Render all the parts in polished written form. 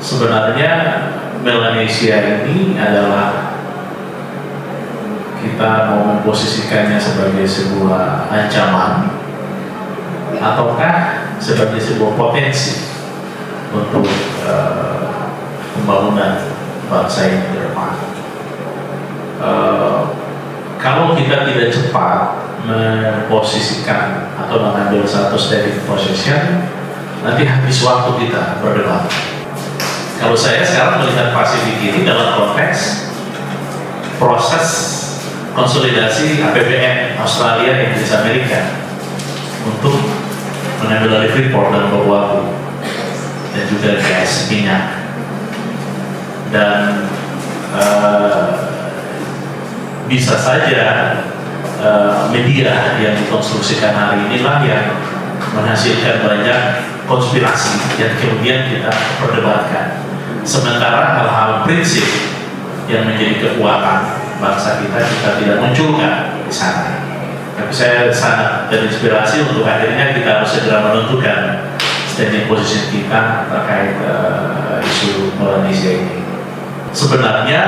sebenarnya Melanesia ini adalah, kita mau memposisikannya sebagai sebuah ancaman ataukah sebagai sebuah potensi untuk pembangunan bangsa ini ke depan. Kalau kita tidak cepat memposisikan atau mengambil satu static position, nanti habis waktu kita berdebat. Kalau saya sekarang melihat Pasifik ini dalam konteks proses konsolidasi APBN Australia dan Inggris Amerika untuk mengambil alih Freeport dan Papua dan juga gas minyak, dan bisa saja media yang dikonstruksikan hari inilah yang menghasilkan banyak konspirasi yang kemudian kita perdebatkan, sementara hal-hal prinsip yang menjadi kekuatan bangsa kita tidak munculkan di sana. Tapi saya sangat terinspirasi untuk akhirnya kita harus segera menentukan standing position kita terkait isu Melanesia ini. Sebenarnya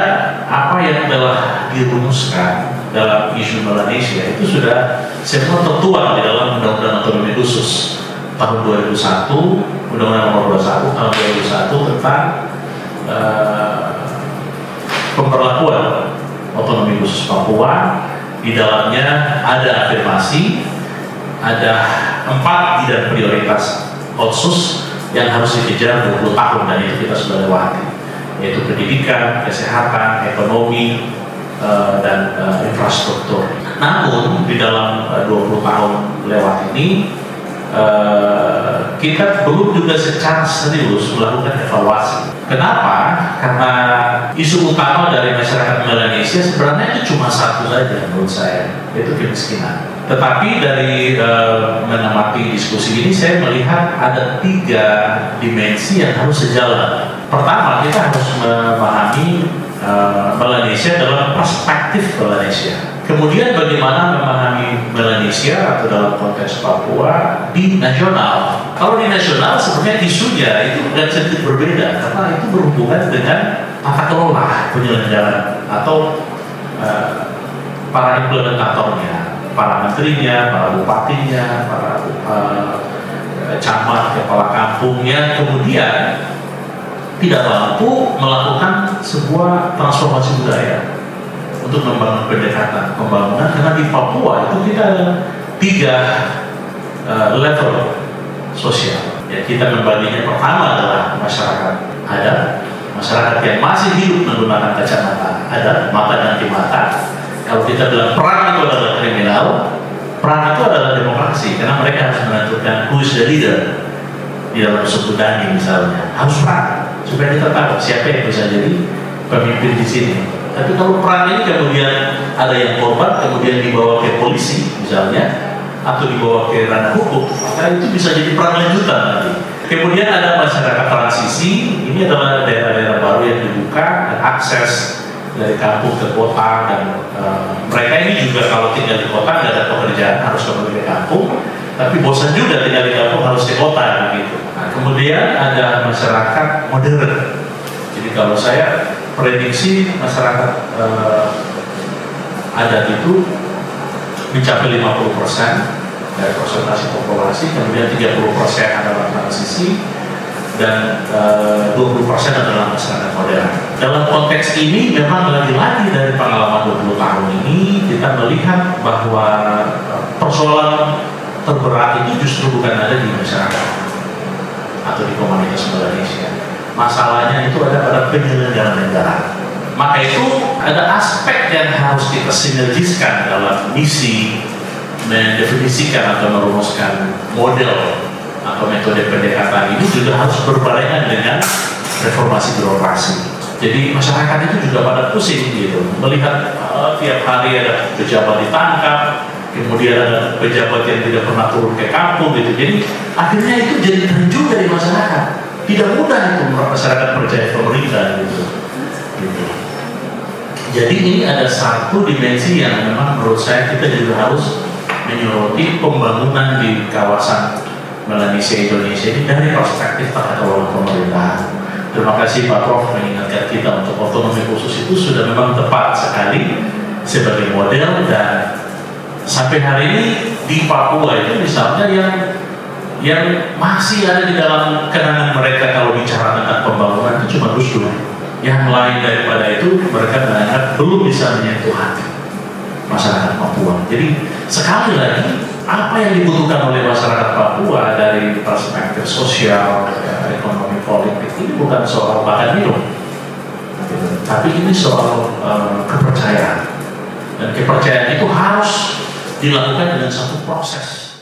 apa yang telah dirumuskan dalam isu Melanesia itu sudah semua tertuang di dalam Undang-Undang Otonomi Khusus tahun 2001, Undang-Undang Nomor 21 tahun 2001 tentang pemberlakuan otonomi khusus Papua. Di dalamnya ada afirmasi, ada 4 bidang prioritas otsus yang harus dikejar 20 tahun, dan itu kita sudah lewati, yaitu pendidikan, kesehatan, ekonomi, dan infrastruktur. Namun di dalam 20 tahun lewat ini kita belum juga secara serius melakukan evaluasi. Kenapa? Karena isu utama dari masyarakat Melanesia sebenarnya itu cuma satu saja menurut saya, yaitu kemiskinan. Tetapi dari mengamati diskusi ini saya melihat ada 3 dimensi yang harus sejalan. Pertama, kita harus memahami Melanesia dalam perspektif Melanesia. Kemudian bagaimana memahami Melanesia atau dalam konteks Papua di nasional. Kalau di nasional sebenarnya isunya itu agak sedikit berbeda, karena itu berhubungan dengan tata kelola penyelenggaraan atau para implementatornya, para menterinya, para bupatinya, para camat, kepala kampungnya, kemudian tidak mampu melakukan sebuah transformasi budaya untuk membangun pendekatan pembangunan, karena di Papua itu kita ada 3 level sosial. Ya, kita membaginya, pertama adalah masyarakat adat, masyarakat yang masih hidup menggunakan kacamata adat, mata dan anti mata. Kalau kita bilang perang itu adalah kriminal, perang itu adalah demokrasi, karena mereka harus menentukan who is the leader di dalam suku Dani misalnya, harus perang supaya kita tahu siapa yang bisa jadi pemimpin di sini. Tapi kalau perang ini kemudian ada yang korban, kemudian dibawa ke polisi misalnya, atau dibawa ke ranah hukum, maka itu bisa jadi perang lanjutan nanti. Kemudian ada masyarakat transisi, ini adalah daerah-daerah baru yang dibuka dan akses dari kampung ke kota, dan mereka ini juga kalau tinggal di kota nggak ada pekerjaan, harus kembali ke kampung, tapi bosan juga tinggal di kampung, harus ke kota gitu. Nah, kemudian ada masyarakat modern. Jadi kalau saya prediksi masyarakat adat itu mencapai 50% dari persentase populasi, kemudian 30% adalah transisi, dan 20% adalah masyarakat modern. Dalam konteks ini memang lagi-lagi dari pengalaman 20 tahun ini kita melihat bahwa persoalan terberat itu justru bukan ada di masyarakat atau di komunitas Melanesia. Masalahnya itu ada pada penyelenggara negara. Maka itu ada aspek yang harus kita sinergiskan dalam misi mendefinisikan atau merumuskan model atau metode pendekatan ini, juga harus berbarengan dengan reformasi birokrasi. Jadi masyarakat itu juga pada pusing gitu, melihat tiap hari ada pejabat ditangkap, kemudian ada pejabat yang tidak pernah turun ke kampung gitu. Jadi akhirnya itu jadi terjun dari masyarakat. Tidak mudah itu masyarakat percaya pemerintah gitu. Jadi ini ada satu dimensi yang memang menurut saya kita juga harus menyoroti pembangunan di kawasan Melanesia Indonesia ini dari perspektif tata kelola pemerintahan. Terima kasih Pak Prof mengingatkan kita untuk otonomi khusus itu sudah memang tepat sekali sebagai model, dan sampai hari ini di Papua itu misalnya yang masih ada di dalam kenangan mereka kalau bicara tentang pembangunan itu cuma Gus Dur. Yang lain daripada itu mereka menganggap belum bisa menyentuh hati masyarakat Papua. Jadi sekali lagi, apa yang dibutuhkan oleh masyarakat Papua dari perspektif sosial, ekonomi, politik ini bukan soal makan minum, tapi ini soal kepercayaan, dan kepercayaan itu harus dilakukan dengan satu proses.